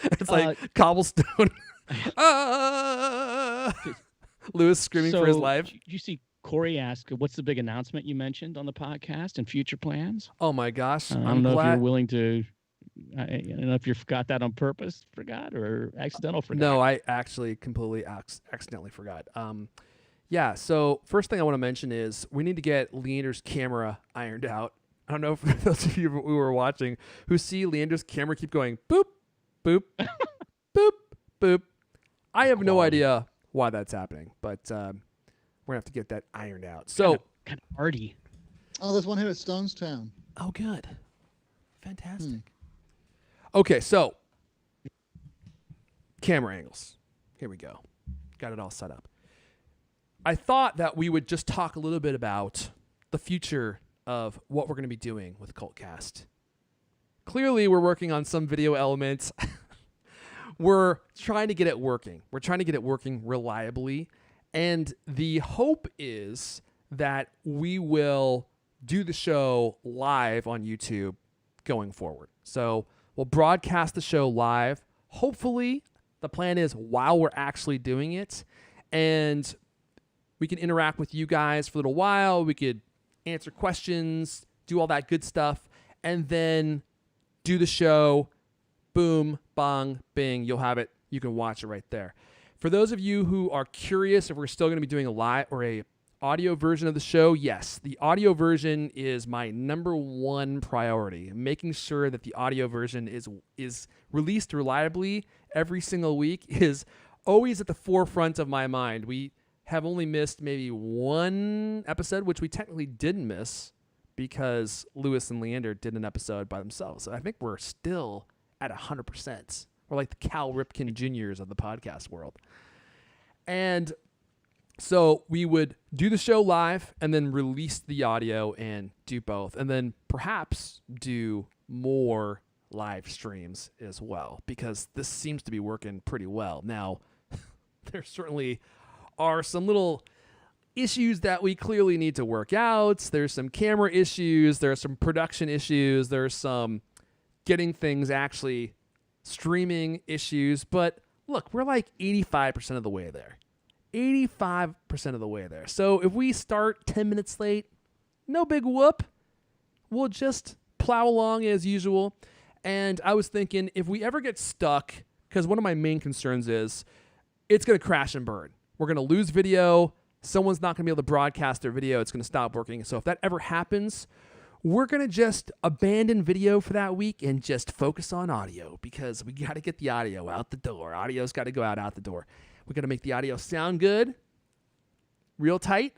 It's like cobblestone. Lewis screaming for his life. You see Corey ask, what's the big announcement you mentioned on the podcast and future plans? Oh, my gosh. I don't I'm know if glad. you're willing to... I don't know if you forgot that on purpose, forgot, or accidental forgot. No, I actually completely accidentally forgot. Yeah, so first thing I want to mention is we need to get Leander's camera ironed out. I don't know if those of you who were watching who see Leander's camera keep going boop, boop, boop, boop. I have no idea why that's happening, but we're gonna have to get that ironed out. So kind of arty. Oh, there's one here at Stonestown. oh, good, fantastic. Okay, so camera angles. Here we go. Got it all set up. I thought that we would just talk a little bit about the future of what we're going to be doing with CultCast. Clearly, we're working on some video elements. We're trying to get it working. We're trying to get it working reliably. And the hope is that we will do the show live on YouTube going forward. So we'll broadcast the show live. Hopefully, the plan is while we're actually doing it. And we can interact with you guys for a little while. We could answer questions, do all that good stuff, and then do the show. Boom, bang, bing. You'll have it. You can watch it right there. For those of you who are curious if we're still going to be doing a live or a audio version of the show, yes, the audio version is my number one priority. Making sure that the audio version is released reliably every single week is always at the forefront of my mind. We have only missed maybe one episode, which we technically didn't miss because Lewis and Leander did an episode by themselves. So I think we're still at 100%. We're like the Cal Ripken Juniors of the podcast world. And so we would do the show live and then release the audio and do both. And then perhaps do more live streams as well, because this seems to be working pretty well. Now, there certainly are some little issues that we clearly need to work out. There's some camera issues. There's some production issues. There's some getting things actually streaming issues. But look, we're like 85% of the way there. 85% of the way there. So if we start 10 minutes late, no big whoop. We'll just plow along as usual. And I was thinking, if we ever get stuck, because one of my main concerns is it's going to crash and burn. We're going to lose video. Someone's not going to be able to broadcast their video. It's going to stop working. So if that ever happens, we're going to just abandon video for that week and just focus on audio, because we got to get the audio out the door. Audio's got to go out the door. We got to make the audio sound good, real tight,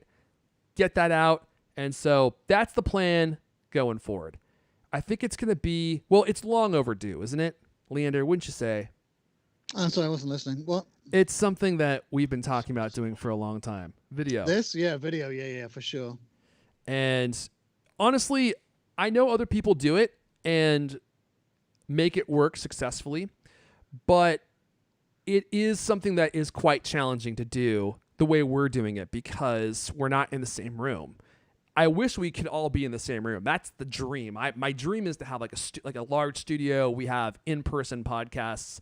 get that out. And so that's the plan going forward. I think it's going to be, well, it's long overdue, isn't it, Leander? Wouldn't you say? I'm sorry, I wasn't listening. What? It's something that we've been talking about doing for a long time. Video. This? Yeah, video. Yeah, for sure. And honestly, I know other people do it and make it work successfully, but it is something that is quite challenging to do the way we're doing it because we're not in the same room. I wish we could all be in the same room. That's the dream. My dream is to have like a large studio. We have in-person podcasts.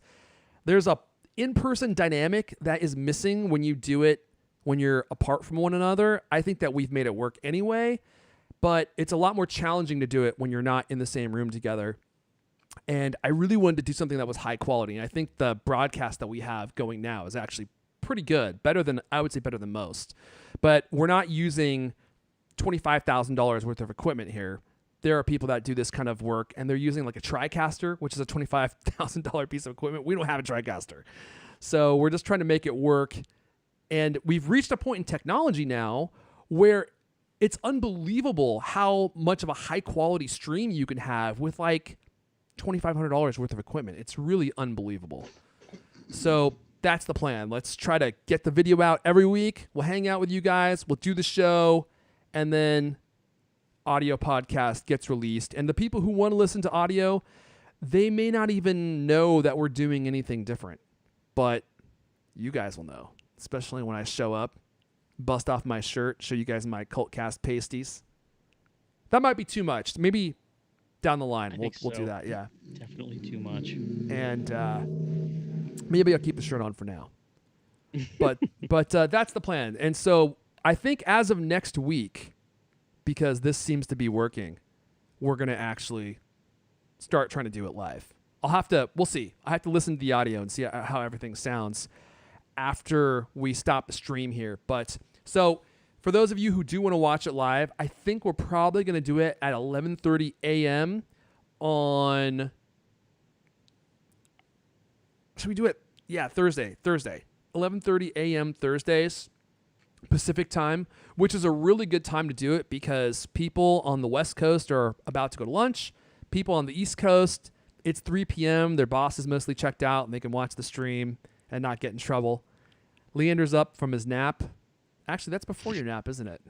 There's a in-person dynamic that is missing when you do it when you're apart from one another. I think that we've made it work anyway, but it's a lot more challenging to do it when you're not in the same room together. And I really wanted to do something that was high quality. And I think the broadcast that we have going now is actually pretty good. I would say better than most. But we're not using $25,000 worth of equipment here. There are people that do this kind of work, and they're using like a TriCaster, which is a $25,000 piece of equipment. We don't have a TriCaster. So we're just trying to make it work. And we've reached a point in technology now where it's unbelievable how much of a high quality stream you can have with like $2,500 worth of equipment. It's really unbelievable. So that's the plan. Let's try to get the video out every week. We'll hang out with you guys. We'll do the show, and then audio podcast gets released. And the people who want to listen to audio, they may not even know that we're doing anything different, but you guys will know, especially when I show up, bust off my shirt, show you guys my CultCast pasties. That might be too much. Maybe down the line, we'll do that. Yeah, definitely too much. And maybe I'll keep the shirt on for now. But that's the plan. And so I think as of next week, because this seems to be working, we're gonna actually start trying to do it live. We'll see. I have to listen to the audio and see how everything sounds after we stop the stream here. But so for those of you who do want to watch it live, I think we're probably going to do it at 11:30 a.m. on... Should we do it? Yeah, Thursday. 11:30 a.m. Thursdays, Pacific time, which is a really good time to do it because people on the West Coast are about to go to lunch. People on the East Coast, it's 3 p.m. Their boss is mostly checked out and they can watch the stream and not get in trouble. Leander's up from his nap. Actually, that's before your nap, isn't it?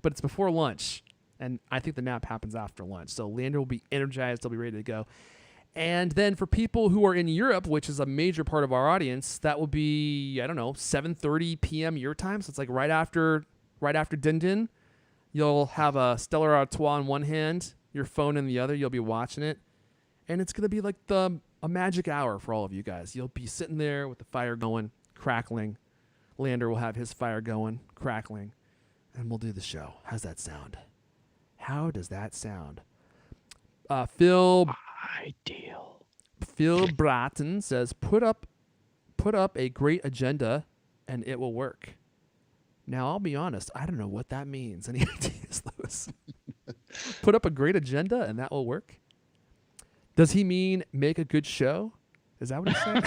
But it's before lunch. And I think the nap happens after lunch. So Leander will be energized. He'll be ready to go. And then for people who are in Europe, which is a major part of our audience, that will be, 7:30 p.m. your time. So it's like right after Din Din. You'll have a Stellar Artois in one hand, your phone in the other. You'll be watching it. And it's going to be like a magic hour for all of you guys. You'll be sitting there with the fire going, crackling. Leander will have his fire going, crackling. And we'll do the show. How's that sound? How does that sound? Phil Bratton says, put up a great agenda and it will work. Now, I'll be honest. I don't know what that means. Any ideas, Lewis? Put up a great agenda and that will work? Does he mean make a good show? Is that what he's saying?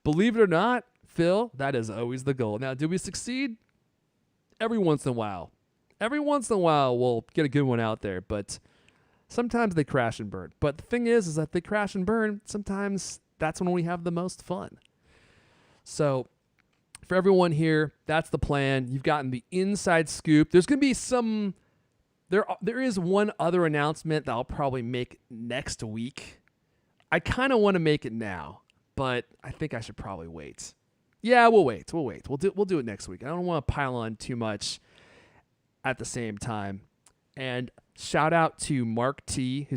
Believe it or not, Phil, that is always the goal. Now, do we succeed? Every once in a while. Every once in a while, we'll get a good one out there, but sometimes they crash and burn. But the thing is that they crash and burn, sometimes that's when we have the most fun. So for everyone here, that's the plan. You've gotten the inside scoop. There's going to be there is one other announcement that I'll probably make next week. I kind of want to make it now, but I think I should probably wait. Yeah, we'll wait. We'll do it next week. I don't want to pile on too much at the same time. And shout out to Mark T, who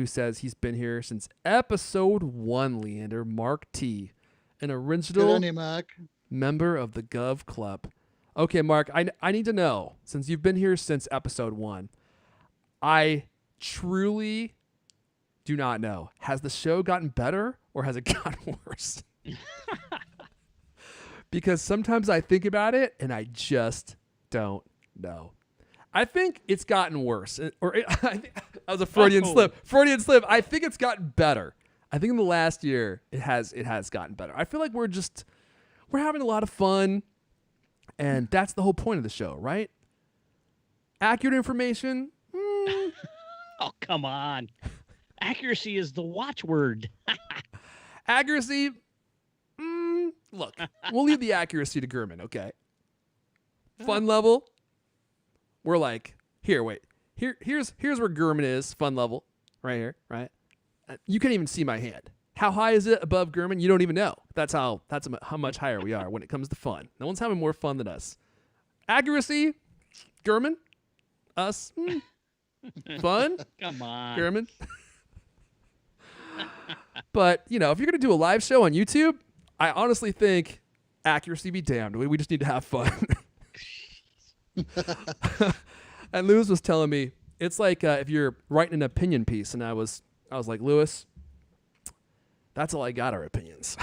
says he's been here since episode 1, Leander. Mark T, an original Good on you, Mark. member of the Gov Club. Okay, Mark, I need to know, since you've been here since episode 1, I truly do not know. Has the show gotten better or has it gotten worse? Because sometimes I think about it and I just don't know. I think it's gotten worse. That was a Freudian slip. I think it's gotten better. I think in the last year it has gotten better. I feel like we're having a lot of fun, and that's the whole point of the show, right? Accurate information. Oh, come on. Accuracy is the watchword. Accuracy. Look, we'll leave the accuracy to Gurman, okay? Fun level. We're like, here's where Gurman is, fun level, right here, right? You can't even see my hand. How high is it above Gurman? You don't even know. That's how much higher we are when it comes to fun. No one's having more fun than us. Accuracy, Gurman, us, fun. Come on, Gurman. But if you're gonna do a live show on YouTube, I honestly think accuracy be damned. We just need to have fun. And Lewis was telling me it's like if you're writing an opinion piece, and I was like, Lewis, that's all I got are opinions.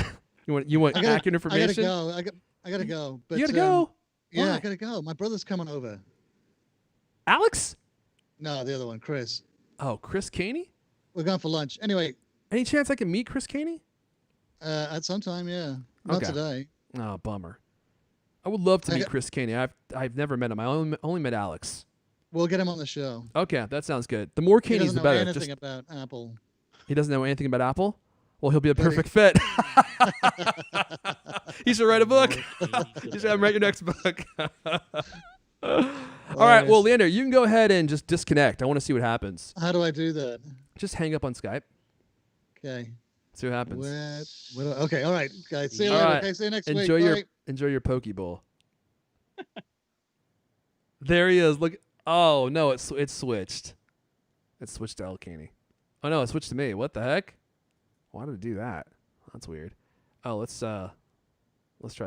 you want accurate information? I gotta go. But, you gotta go. Yeah, Why? I gotta go. My brother's coming over. Alex? No, the other one, Chris. Oh, Chris Caney? We're going for lunch. Anyway, Any chance I can meet Chris Caney? at some time, yeah. Not Okay. today. Oh, bummer. I would love to I meet got- Chris Caney. I've never met him. I only met Alex. We'll get him on the show. Okay, that sounds good. The more He Caneys, doesn't the know better. anything Just, about Apple. he doesn't know anything about Apple? Well, he'll be a But he- perfect fit. You should write a book. You should have him write your next book. All right, well, Leander, you can go ahead and just disconnect. I want to see what happens. How do I do that? Just hang up on Skype. Okay. See what happens. Okay, all right, guys. See you All later. right. Okay, see you next Enjoy week. your your Poke Bowl. There he is. Look. Oh no, it's switched. It switched to El Caney. Oh no, it switched to me. What the heck? Why did it do that? That's weird. Oh, let's try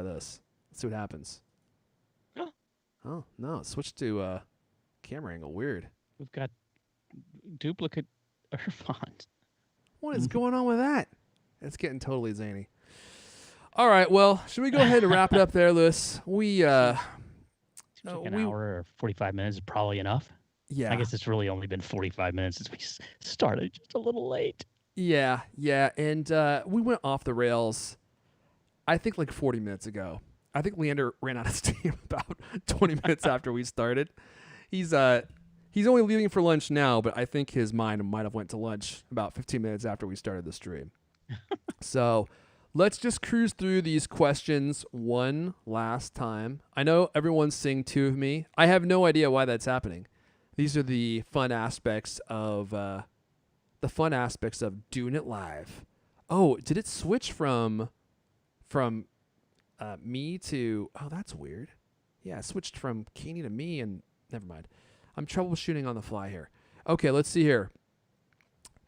this. Let's see what happens. Oh no, it switched to camera angle. Weird. We've got duplicate earphones. What is going on with that? It's getting totally zany. All right, well, should we go ahead and wrap it up there, Lewis? Seems like an hour or 45 minutes is probably enough. Yeah. I guess it's really only been 45 minutes since we started. Just a little late. Yeah, and we went off the rails. I think like 40 minutes ago. I think Leander ran out of steam about 20 minutes after we started. He's only leaving for lunch now, but I think his mind might have went to lunch about 15 minutes after we started the stream. So let's just cruise through these questions one last time. I know everyone's seeing two of me. I have no idea why that's happening. These are the fun aspects of doing it live. Oh, did it switch from me to? Oh, that's weird. Yeah, it switched from Keeney to me, and never mind. I'm troubleshooting on the fly here. Okay, let's see here.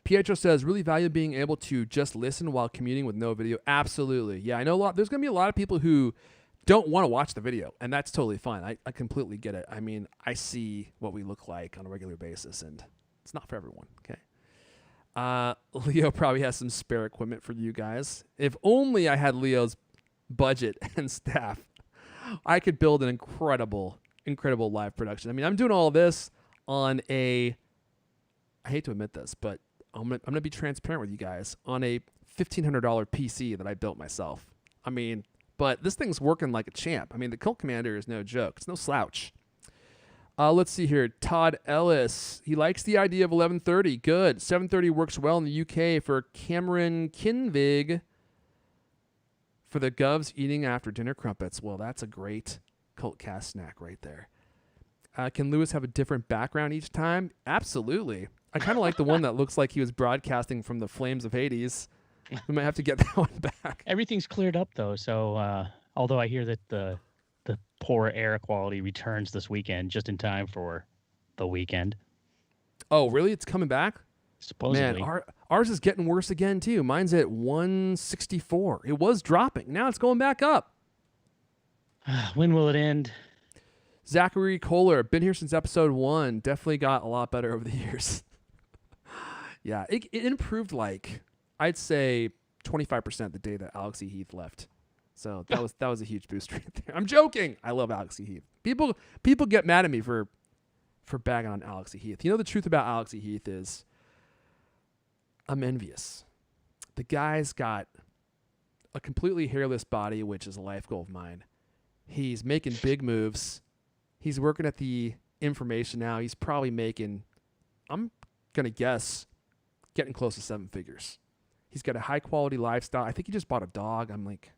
Pietro says, really value being able to just listen while commuting with no video. Absolutely. Yeah, I know there's going to be a lot of people who don't want to watch the video, and that's totally fine. I completely get it. I mean, I see what we look like on a regular basis, and it's not for everyone, okay? Leo probably has some spare equipment for you guys. If only I had Leo's budget and staff, I could build an incredible live production. I mean, I'm doing all this on I hate to admit this, but I'm gonna be transparent with you guys, on a $1,500 PC that I built myself. I mean, but this thing's working like a champ. I mean, the Cult Commander is no joke. It's no slouch. Let's see here. Todd Ellis. He likes the idea of 11:30. Good. 7:30 works well in the UK for Cameron Kinvig. For the Govs eating after dinner crumpets. Well, that's a great CultCast snack right there. Can Lewis have a different background each time? Absolutely. I kind of like the one that looks like he was broadcasting from the flames of Hades. We might have to get that one back. Everything's cleared up though, so although I hear that the poor air quality returns this weekend just in time for the weekend. Oh, really? It's coming back? Supposedly. Man, ours is getting worse again too. Mine's at 164. It was dropping. Now it's going back up. When will it end? Zachary Kohler, been here since episode 1. Definitely got a lot better over the years. Yeah, it improved like, I'd say 25% the day that Alex E. Heath left. So that was a huge boost right there. I'm joking. I love Alex E. Heath. People get mad at me for bagging on Alex E. Heath. You know, the truth about Alex E. Heath is I'm envious. The guy's got a completely hairless body, which is a life goal of mine. He's making big moves. He's working at the information now. He's probably making, I'm going to guess, getting close to 7 figures. He's got a high-quality lifestyle. I think he just bought a dog. I'm like,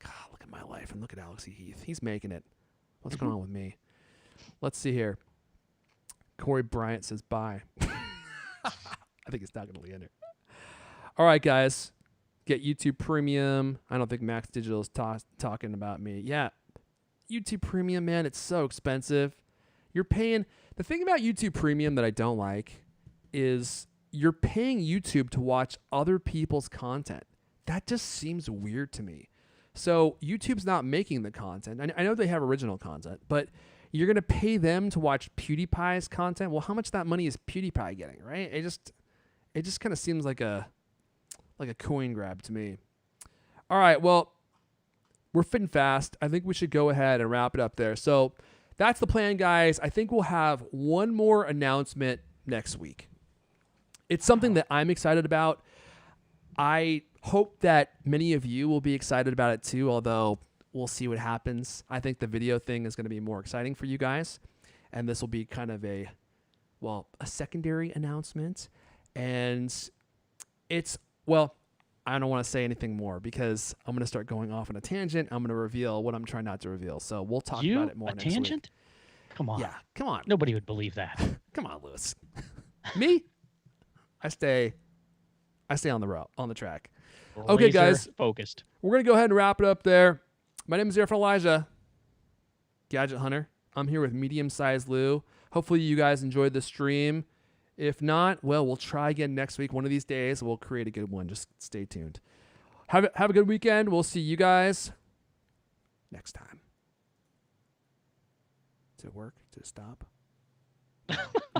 God, look at my life and look at Alex E. Heath. He's making it. What's going on with me? Let's see here. Corey Bryant says bye. I think it's not going to Leander. All right, guys. Get YouTube Premium. I don't think Max Digital is talking about me. Yeah, YouTube Premium, man, it's so expensive. You're paying. The thing about YouTube Premium that I don't like is you're paying YouTube to watch other people's content. That just seems weird to me. So YouTube's not making the content. I know they have original content, but you're going to pay them to watch PewDiePie's content. Well, how much of that money is PewDiePie getting, right? It just kind of seems like a coin grab to me. All right, well, we're fitting fast. I think we should go ahead and wrap it up there. So that's the plan, guys. I think we'll have one more announcement next week. It's something that I'm excited about. I hope that many of you will be excited about it too, although we'll see what happens. I think the video thing is going to be more exciting for you guys, and this will be kind of a secondary announcement. And I don't want to say anything more because I'm going to start going off on a tangent. I'm going to reveal what I'm trying not to reveal. So we'll talk about it more next week. Tangent? Come on. Yeah, come on. Nobody would believe that. Come on, Lewis. Me? I stay on the track. Okay, guys. Focused. We're going to go ahead and wrap it up there. My name is Zerf Elijah, Gadget Hunter. I'm here with Medium-Sized Lou. Hopefully you guys enjoyed the stream. If not, well, we'll try again next week. One of these days, we'll create a good one. Just stay tuned. Have a good weekend. We'll see you guys next time. Did it work? Did it stop?